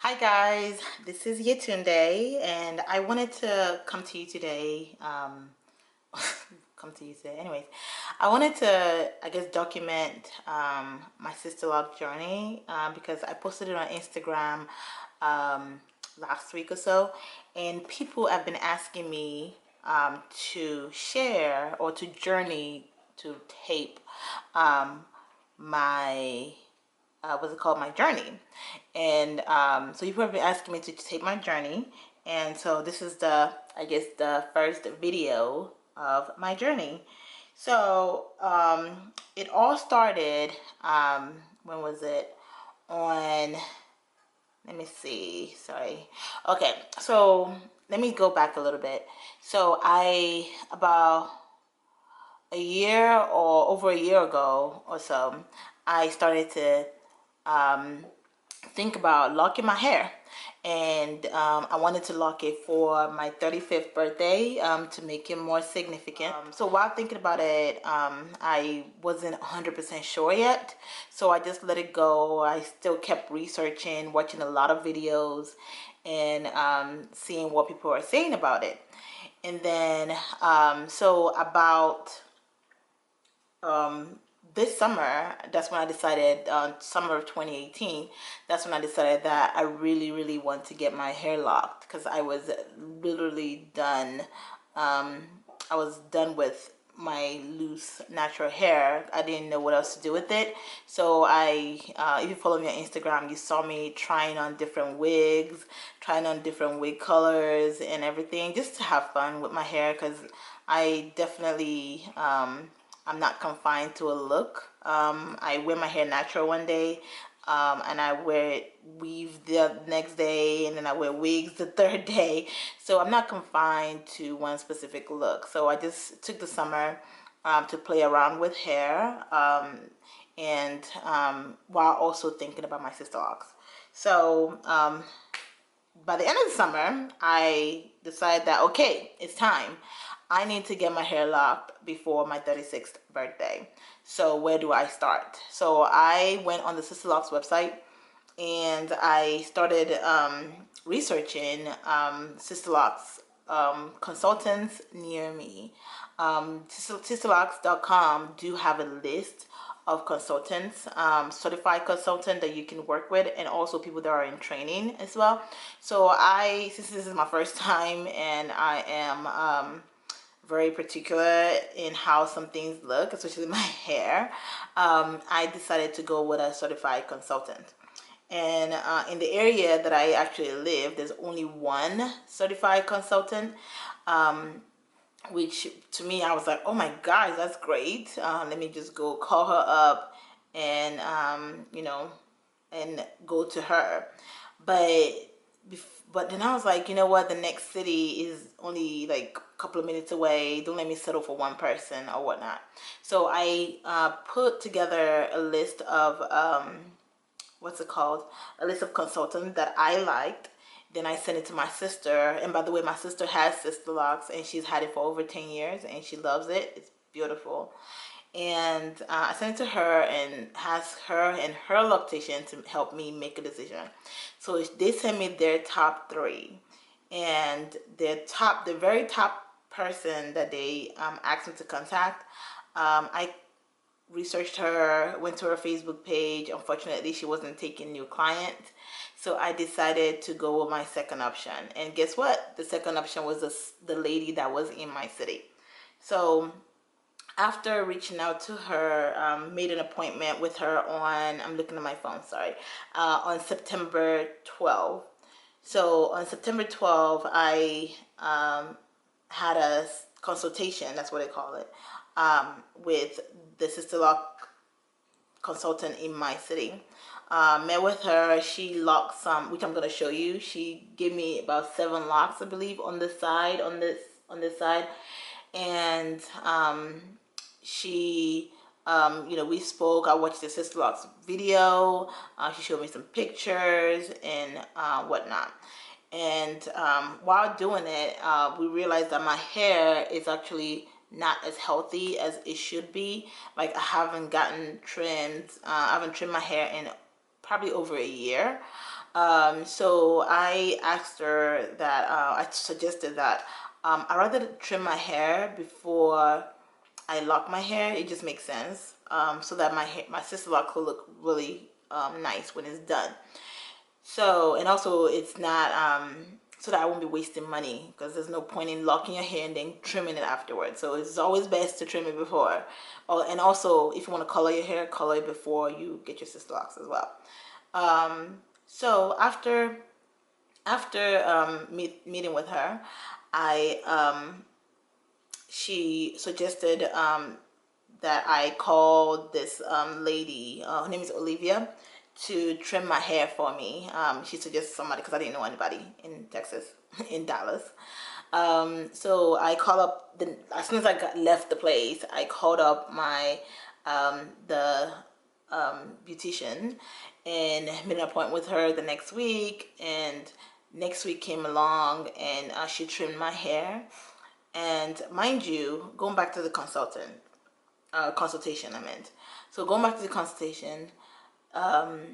Hi guys, this is Yetunde, and I wanted to come to you today. Anyways, I wanted to, I guess, document my Sisterlock journey because I posted it on Instagram last week or so, and people have been asking me to share or to journey to tape my what's it called, my journey. And so you've probably been asking me to take my journey, and so this is the, I guess, the first video of my journey. So it all started, when was it, on, let me see, sorry, okay, so let me go back a little bit. So I, about a year or over a year ago or so, I started to think about locking my hair, and I wanted to lock it for my 35th birthday to make it more significant. So while thinking about it, I wasn't 100% sure yet, so I just let it go. I still kept researching, watching a lot of videos, and seeing what people are saying about it. And then so about this summer, that's when I decided, summer of 2018, that's when I decided that I really want to get my hair locked, because I was literally done. I was done with my loose natural hair. I didn't know what else to do with it. So if you follow me on Instagram, you saw me trying on different wigs, trying on different wig colors and everything, just to have fun with my hair, because I definitely, I'm not confined to a look. I wear my hair natural one day, and I wear it weave the next day, and then I wear wigs the third day. So I'm not confined to one specific look. So I just took the summer to play around with hair, and while also thinking about my sister locks. So by the end of the summer, I decided that, okay, it's time. I need to get my hair locked before my 36th birthday. So where do I start? So I went on the Sisterlock's website, and I started researching Sisterlock's consultants near me. Sisterlocks.com do have a list of consultants, certified consultant that you can work with, and also people that are in training as well. So since this is my first time, and I am very particular in how some things look, especially my hair, I decided to go with a certified consultant. And in the area that I actually live, there's only one certified consultant, which to me, I was like, oh my gosh, that's great. Let me just go call her up, and and go to her. But but then I was like, you know what, the next city is only like a couple of minutes away. Don't let me settle for one person or whatnot. So I put together a list of what's it called, a list of consultants that I liked. Then I sent it to my sister, and by the way, my sister has Sisterlocks, and she's had it for over 10 years, and she loves it. It's beautiful. And I sent it to her and asked her and her loctician to help me make a decision. So they sent me their top three, and the very top person that they asked me to contact, I researched her, went to her Facebook page. Unfortunately, she wasn't taking new clients, so I decided to go with my second option. And guess what? The second option was the lady that was in my city. So after reaching out to her, made an appointment with her on, I'm looking at my phone, sorry, on September 12th. So on September 12th, I had a consultation, that's what they call it, with the Sisterlock consultant in my city. Met with her. She locked some, which I'm going to show you. She gave me about 7 locks, I believe, on this side, on this side. And she, we spoke. I watched the Sisterlock's video. She showed me some pictures and whatnot. And while doing it, we realized that my hair is actually not as healthy as it should be. Like, I haven't gotten trimmed. I haven't trimmed my hair in probably over a year. So I asked her that, I suggested that I'd rather trim my hair before I lock my hair. It just makes sense, so that my sister lock will look really nice when it's done. So, and also it's not, so that I won't be wasting money, because there's no point in locking your hair and then trimming it afterwards. So it's always best to trim it before. Oh, and also if you want to color your hair, color it before you get your sister locks as well. So after meeting with her, I she suggested that I call this lady, her name is Olivia, to trim my hair for me. She suggested somebody because I didn't know anybody in Texas, in Dallas. So I called up, as soon as I left the place, I called up the beautician and made an appointment with her the next week. And next week came along, and she trimmed my hair. And mind you, going back to the consultation, I meant. So going back to the consultation, the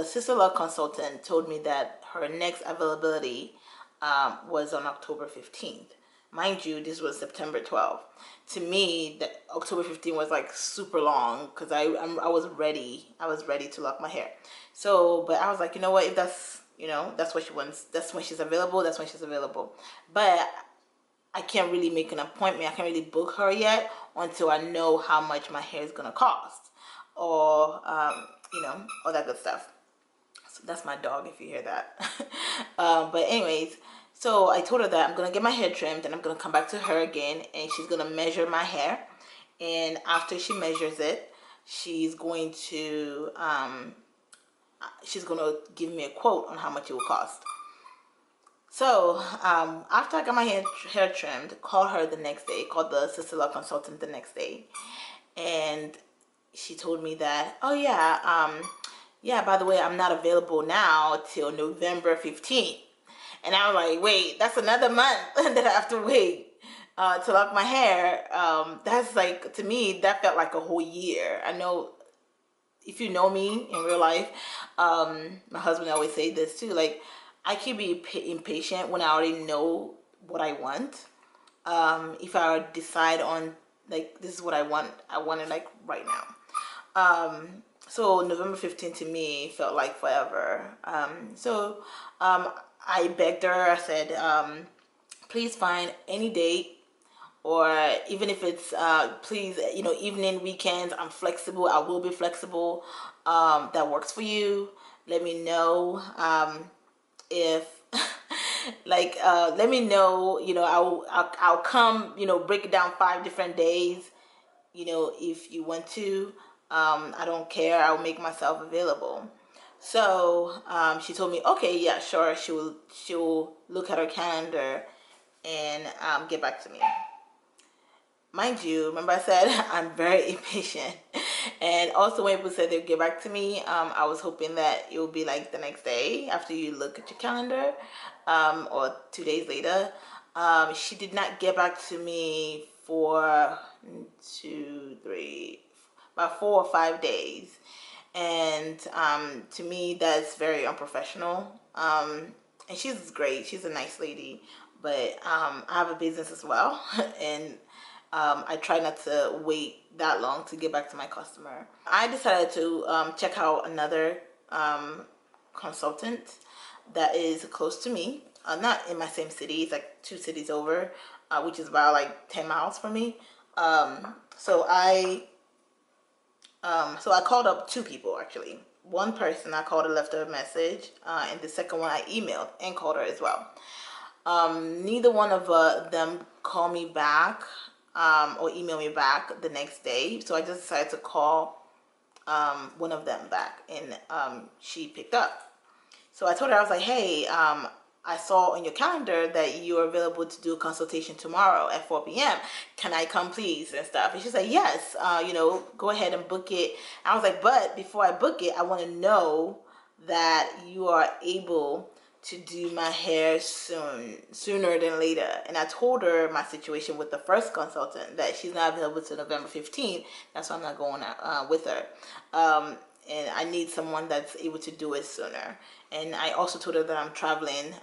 Sisterlock consultant told me that her next availability was on October 15th. Mind you, this was September 12th. To me, the October 15th was like super long, because I was ready. I was ready to lock my hair. So, but I was like, you know what? If that's, that's what she wants, that's when she's available. That's when she's available. But I can't really make an appointment. I can't really book her yet until I know how much my hair is gonna cost, or all that good stuff. So that's my dog, if you hear that. But anyways, so I told her that I'm gonna get my hair trimmed, and I'm gonna come back to her again, and she's gonna measure my hair. And after she measures it, she's going to give me a quote on how much it will cost. So after I got my hair trimmed, called her the next day, called the Sisterlock consultant the next day, and she told me that, oh yeah, yeah, by the way, I'm not available now till November 15th. And I was like, wait, that's another month that I have to wait to lock my hair. That's like, to me, that felt like a whole year. I know, if you know me in real life, my husband always say this too, like, I can be impatient when I already know what I want. If I decide on, like, this is what I want it like right now. So November 15th to me felt like forever. So I begged her. I said, please find any date, or even if it's please, evening, weekends, I'm flexible. I will be flexible. That works for you. Let me know. If like, let me know, I'll come, break it down 5 different days, if you want to. I don't care. I'll make myself available. So she told me, okay, yeah, sure. She'll look at her calendar and get back to me. Mind you, remember I said I'm very impatient. And also when people said they'd get back to me, I was hoping that it would be like the next day after you look at your calendar, or 2 days later. She did not get back to me for 4 or 5 days. And to me, that's very unprofessional. And she's great. She's a nice lady. But I have a business as well. And I try not to wait that long to get back to my customer. I decided to check out another consultant that is close to me. Not in my same city. It's like 2 cities over, which is about like 10 miles from me. So I called up 2 people, actually. One person I called and left her a message, and the second one I emailed and called her as well. Neither one of them called me back or emailed me back the next day. So I just decided to call one of them back, and she picked up. So I told her, I was like, hey, I saw on your calendar that you're available to do a consultation tomorrow at 4 p.m. Can I come, please, and stuff? And she's like, yes, go ahead and book it. I was like, but before I book it, I want to know that you are able to do my hair sooner than later. And I told her my situation with the first consultant, that she's not available till November 15th. That's why I'm not going with her. and I need someone that's able to do it sooner. And I also told her that I'm traveling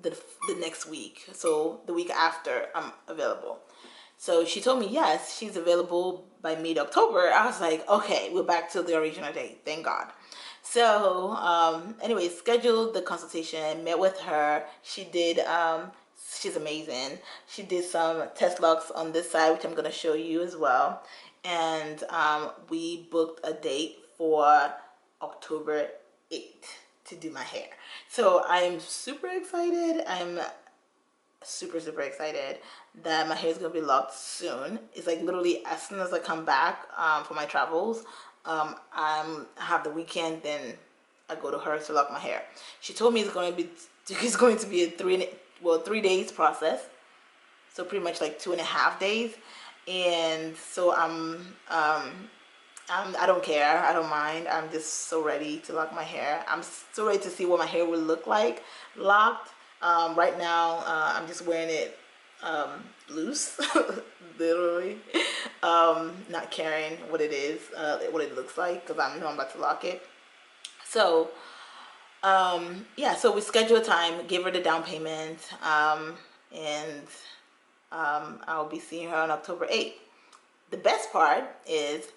the next week, so the week after I'm available. So she told me yes, she's available by mid-October. I was like, okay, we're back to the original date, thank God. So anyway, scheduled the consultation, met with her. She did she's amazing. She did some test locks on this side, which I'm going to show you as well. And we booked a date for October 8th to do my hair. So I'm super excited. I'm super excited that my hair is gonna be locked soon. It's like literally as soon as I come back for my travels, I have the weekend, then I go to her to lock my hair. She told me it's going to be a 3 days process, so pretty much like 2.5 days. And so I don't care. I don't mind. I'm just so ready to lock my hair. I'm so ready to see what my hair will look like locked. Right now, I'm just wearing it loose, literally, not caring what it is, what it looks like, because I know I'm about to lock it. So, yeah, so we scheduled a time, gave her the down payment, and I'll be seeing her on October 8th. The best part is,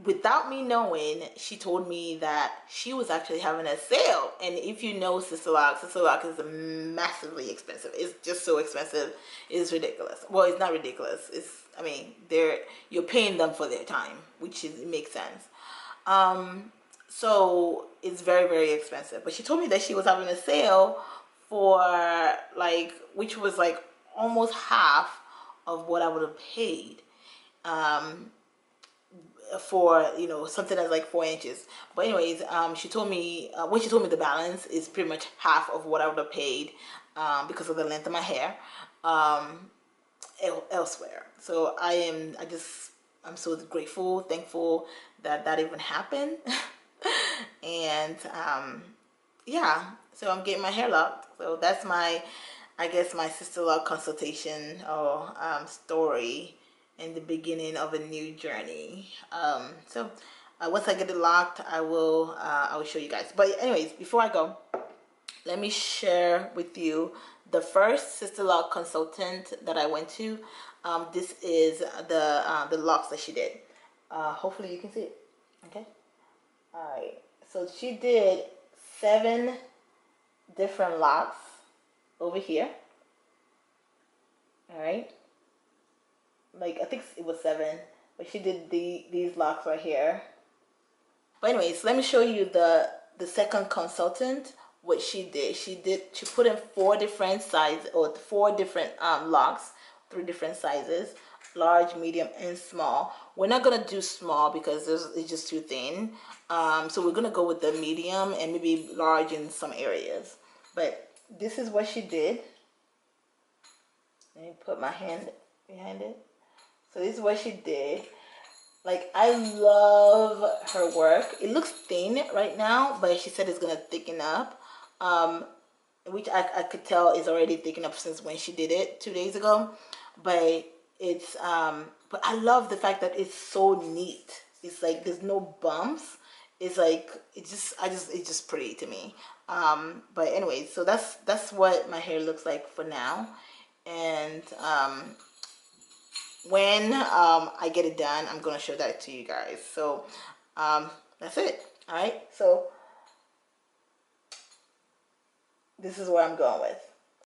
without me knowing, she told me that she was actually having a sale. And if you know Sisterlock is massively expensive. It's just so expensive. It's ridiculous. Well, it's not ridiculous. I mean, you're paying them for their time, which it makes sense. So it's very expensive. But she told me that she was having a sale for which was like almost half of what I would have paid. For something that's like 4 inches. But anyways, she told me when she told me the balance is pretty much half of what I would have paid because of the length of my hair elsewhere. So I'm so grateful, thankful that even happened. And yeah, so I'm getting my hair locked. So that's I guess my Sisterlock consultation or story in the beginning of a new journey. So once I get it locked, I will show you guys. But anyways, before I go, let me share with you the first Sisterlock consultant that I went to. This is the locks that she did. Hopefully you can see it. Okay. All right. So she did 7 different locks over here. All right. Like I think it was 7, but she did these locks right here. But anyways, let me show you the second consultant. What she did, she put in 4 different sizes, or 4 different locks, 3 different sizes: large, medium, and small. We're not gonna do small because it's just too thin. So we're gonna go with the medium and maybe large in some areas. But this is what she did. Let me put my hand behind it. So this is what she did. Like, I love her work. It looks thin right now, but she said it's gonna thicken up, which I could tell is already thickened up since when she did it 2 days ago. But it's but I love the fact that it's so neat. It's like there's no bumps. It's like it's just pretty to me. But anyway, so that's what my hair looks like for now. And when I get it done, I'm gonna show that to you guys. So that's it. All right, so this is what I'm going with.